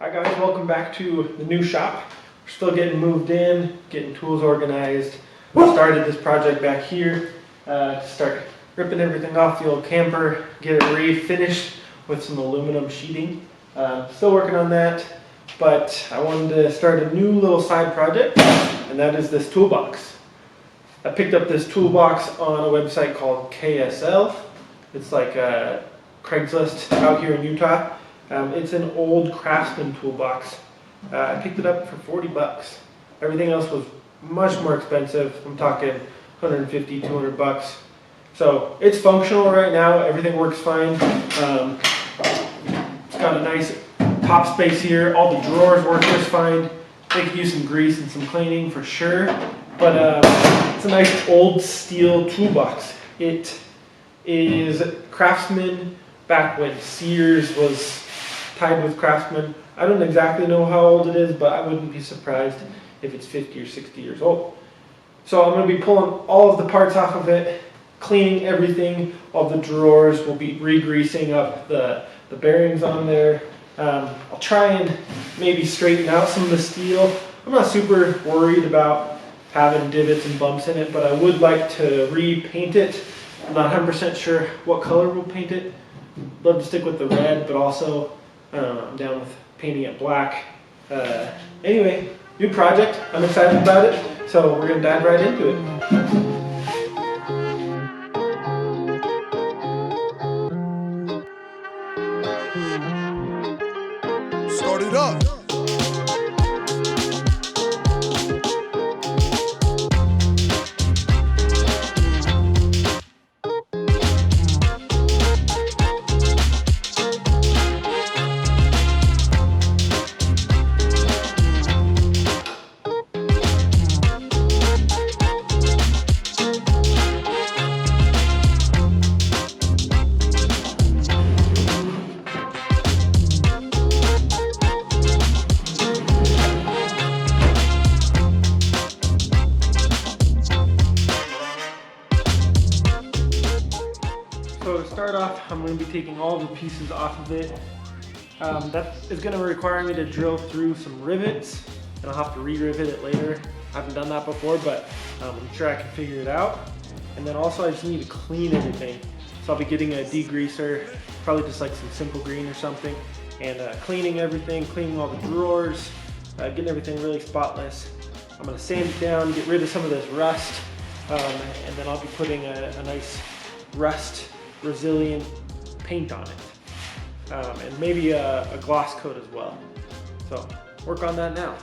Hi guys, welcome back to the new shop. We're still getting moved in, getting tools organized. We started this project back here to start ripping everything off the old camper, get it refinished with some aluminum sheeting. Still working on that, but I wanted to start a new little side project, and that is this toolbox. I picked up this toolbox on a website called KSL. It's like a Craigslist out here in Utah. It's an old Craftsman Toolbox. I picked it up for 40 bucks. Everything else was much more expensive. I'm talking 150, 200 bucks. So it's functional right now. Everything works fine. It's got a nice top space here. All the drawers work just fine. They could use some grease and some cleaning for sure. But it's a nice old steel toolbox. It is Craftsman back when Sears was tied with Craftsman. I don't exactly know how old it is, but I wouldn't be surprised if it's 50 or 60 years old. So I'm going to be pulling all of the parts off of it, cleaning everything. All the drawers, will be re-greasing up the bearings on there. I'll try and maybe straighten out some of the steel. I'm not super worried about having divots and bumps in it, but I would like to repaint it. I'm not 100% sure what color we'll paint it. Love to stick with the red, but also I'm down with painting it black. Anyway, new project. I'm excited about it, so we're going to dive right into it. Start it up. So to start off, I'm going to be taking all the pieces off of it. That is going to require me to drill through some rivets, and I'll have to re-rivet it later. I haven't done that before, but I'm sure I can figure it out. And then also I just need to clean everything. So I'll be getting a degreaser, probably just like some simple green or something, and cleaning everything, cleaning all the drawers, getting everything really spotless. I'm going to sand it down, get rid of some of this rust, and then I'll be putting a nice rust resilient paint on it, and maybe a gloss coat as well. So work on that now.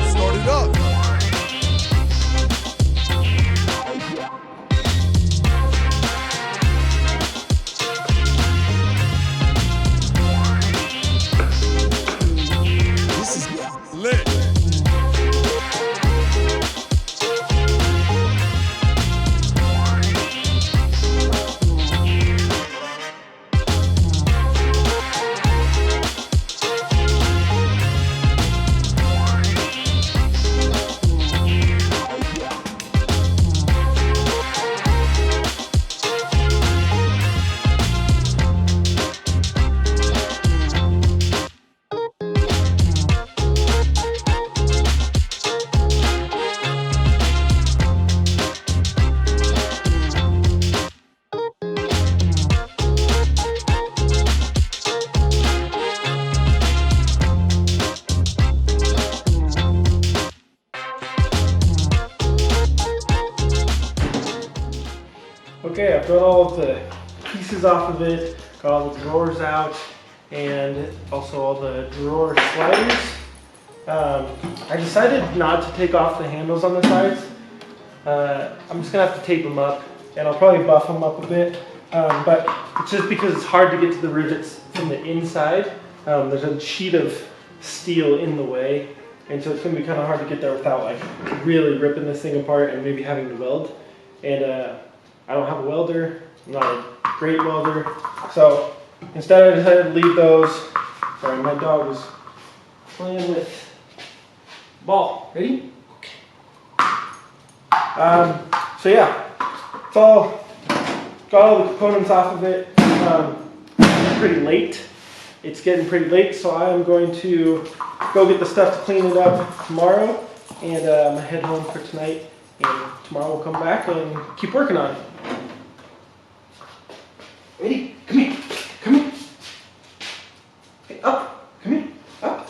Start it up. This is lit. Okay, I've got all of the pieces off of it, got all the drawers out, and also all the drawer sliders. I decided not to take off the handles on the sides. I'm just gonna have to tape them up, and I'll probably buff them up a bit, but it's just because it's hard to get to the rivets from the inside. There's a sheet of steel in the way, and so it's going to be kind of hard to get there without like really ripping this thing apart and maybe having to weld. And I don't have a welder, I'm not a great welder. So instead I decided to leave those. Sorry, my dog is playing with ball. Ready? Okay. So yeah, it's all, got all the components off of it. It's pretty late. It's getting pretty late, so I am going to go get the stuff to clean it up tomorrow and head home for tonight. And tomorrow we'll come back and keep working on it. Ready? Come here. Come here. Hey, up. Come here. Up.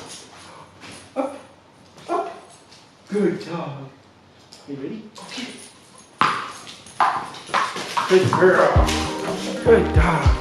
Up. Up. Good dog. You ready? Okay. Good girl. Good dog.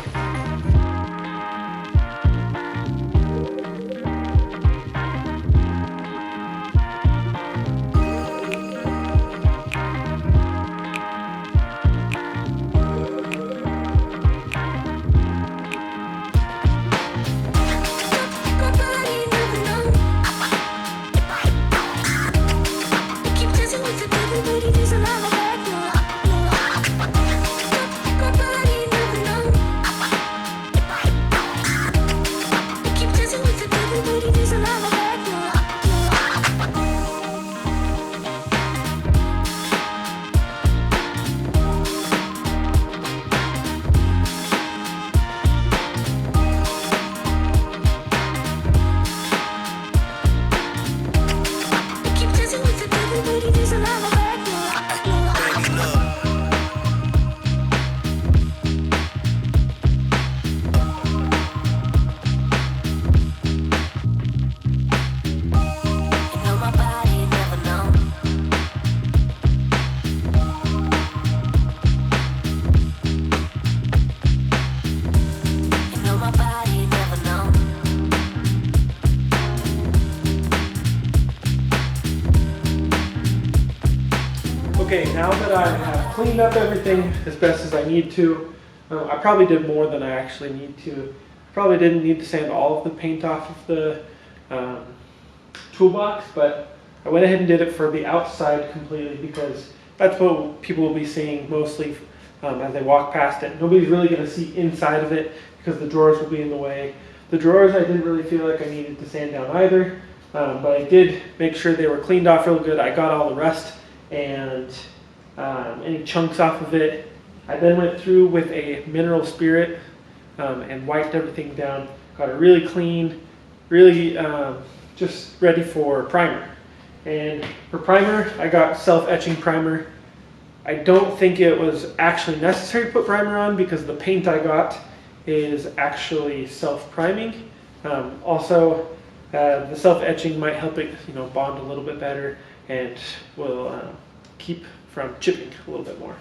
Okay, now that I have cleaned up everything as best as I need to, I probably did more than I actually need to. Probably didn't need to sand all of the paint off of the toolbox, but I went ahead and did it for the outside completely because that's what people will be seeing mostly as they walk past it. Nobody's really going to see inside of it because the drawers will be in the way. The drawers I didn't really feel like I needed to sand down either, but I did make sure they were cleaned off real good. I got all the rust and any chunks off of it. I then went through with a mineral spirit and wiped everything down. Got it really clean, really just ready for primer. And for primer, I got self-etching primer. I don't think it was actually necessary to put primer on because the paint I got is actually self-priming. Also, the self-etching might help it, bond a little bit better and will keep from chipping a little bit more.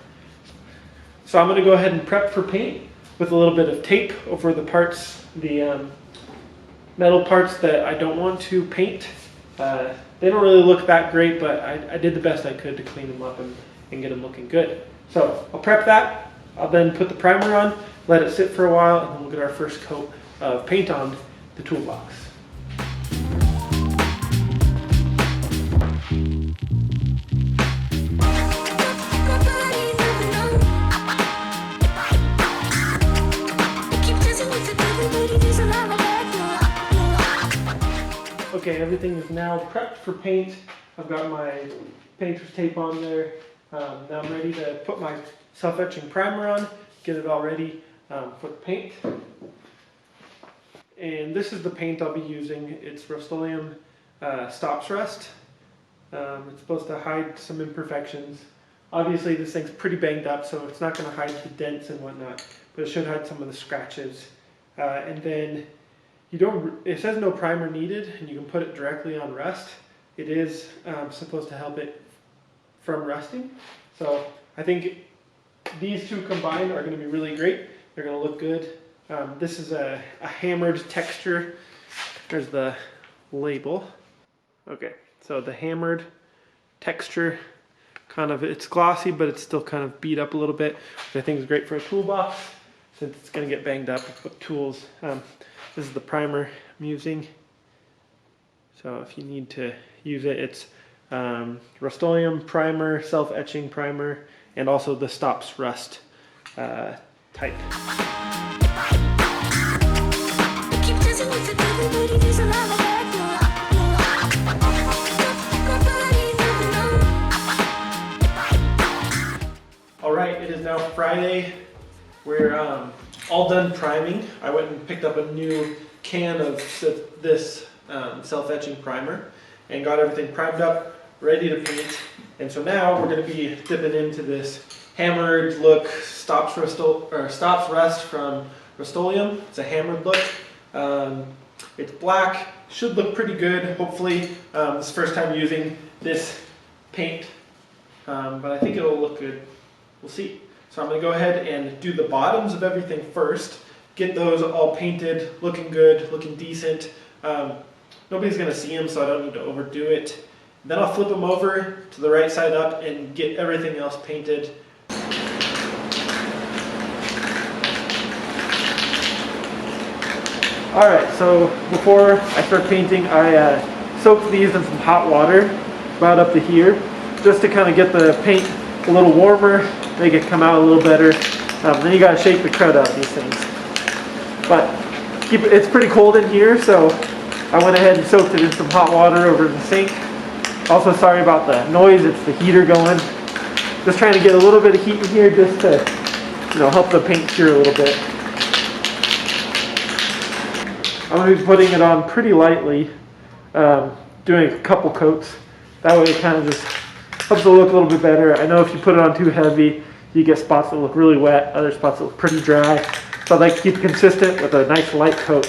So I'm going to go ahead and prep for paint with a little bit of tape over the parts, the metal parts that I don't want to paint. They don't really look that great, but I did the best I could to clean them up and get them looking good. So I'll prep that. I'll then put the primer on, let it sit for a while, and then we'll get our first coat of paint on the toolbox. Okay, everything is now prepped for paint. I've got my painter's tape on there. Now I'm ready to put my self-etching primer on, get it all ready for the paint. And this is the paint I'll be using. It's Rust-Oleum Stops Rust. It's supposed to hide some imperfections. Obviously this thing's pretty banged up, so it's not going to hide the dents and whatnot, but it should hide some of the scratches. And then it says no primer needed, and you can put it directly on rust. It is supposed to help it from rusting. So I think these two combined are going to be really great. They're going to look good. This is a hammered texture. There's the label. Okay, so the hammered texture, it's glossy, but it's still kind of beat up a little bit, which I think is great for a toolbox since it's going to get banged up with tools. This is the primer I'm using. So if you need to use it, it's Rust-Oleum primer, self-etching primer, and also the Stops Rust tight. Alright, it is now Friday. We're all done priming. I went and picked up a new can of this self-etching primer and got everything primed up, ready to paint. And so now we're going to be dipping into this hammered look stops rust from Rust-Oleum. It's a hammered look. It's black, should look pretty good, hopefully. It's the first time using this paint, but I think it'll look good. We'll see. So I'm going to go ahead and do the bottoms of everything first, get those all painted, looking good, looking decent. Nobody's going to see them, so I don't need to overdo it. Then I'll flip them over to the right side up and get everything else painted. Alright, so before I start painting, I soaked these in some hot water about up to here, just to kind of get the paint a little warmer, make it come out a little better. Then you gotta shake the crud out of these things. But it's pretty cold in here, so I went ahead and soaked it in some hot water over the sink. Also, sorry about the noise, it's the heater going. Just trying to get a little bit of heat in here just to, help the paint cure a little bit. I'm going to be putting it on pretty lightly, doing a couple coats. That way it kind of just helps it look a little bit better. I know if you put it on too heavy, you get spots that look really wet, other spots that look pretty dry. So I'd like to keep it consistent with a nice light coat.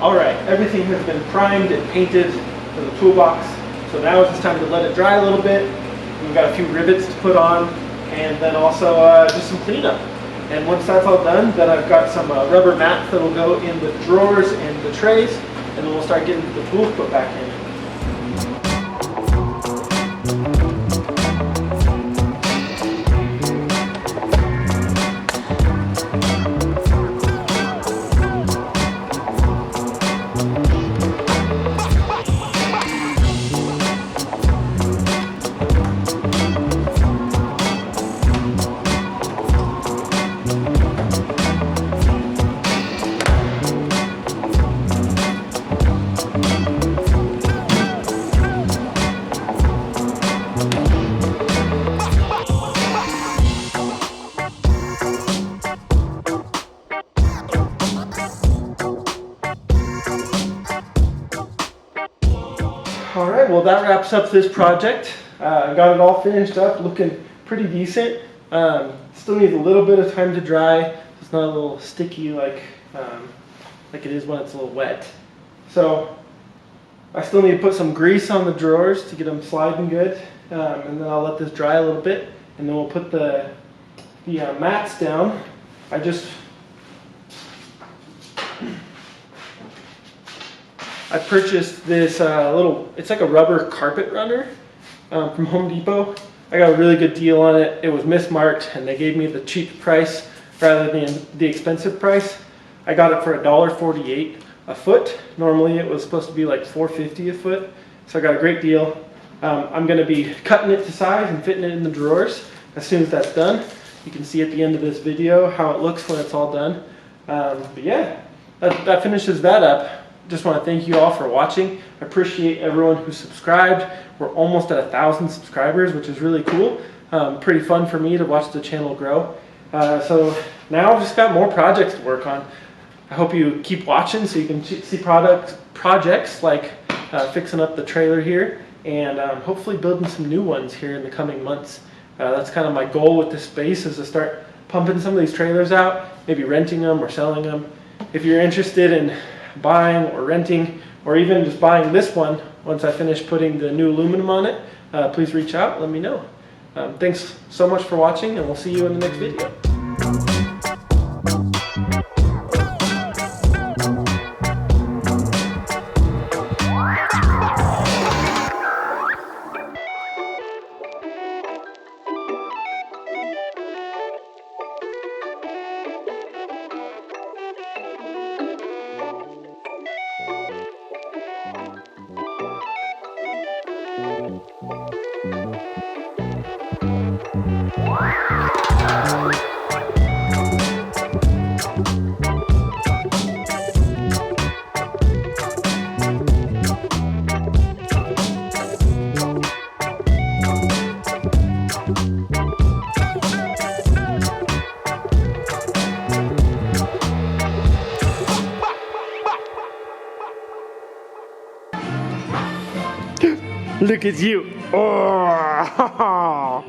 Alright, everything has been primed and painted for the toolbox, so now it's just time to let it dry a little bit. We've got a few rivets to put on, and then also just some cleanup. And once that's all done, then I've got some rubber mats that will go in the drawers and the trays, and then we'll start getting the tools put back in. Alright, well that wraps up this project. I got it all finished up, looking pretty decent. Still needs a little bit of time to dry. It's not a little sticky like it is when it's a little wet. So I still need to put some grease on the drawers to get them sliding good. And then I'll let this dry a little bit, and then we'll put the mats down. I purchased this it's like a rubber carpet runner from Home Depot. I got a really good deal on it. It was mismarked, and they gave me the cheap price rather than the expensive price. I got it for $1.48 a foot. Normally it was supposed to be like $4.50 a foot, so I got a great deal. I'm going to be cutting it to size and fitting it in the drawers, as soon as that's done. You can see at the end of this video how it looks when it's all done. But yeah, that finishes that up. Just want to thank you all for watching. I appreciate everyone who subscribed. We're almost at 1,000 subscribers, which is really cool. Pretty fun for me to watch the channel grow. So now I've just got more projects to work on. I hope you keep watching so you can see projects like fixing up the trailer here, and hopefully building some new ones here in the coming months. That's kind of my goal with this space, is to start pumping some of these trailers out, maybe renting them or selling them. If you're interested in buying or renting, or even just buying this one once I finish putting the new aluminum on it, please reach out, let me know. Thanks so much for watching, and we'll see you in the next video. Look at you. Oh.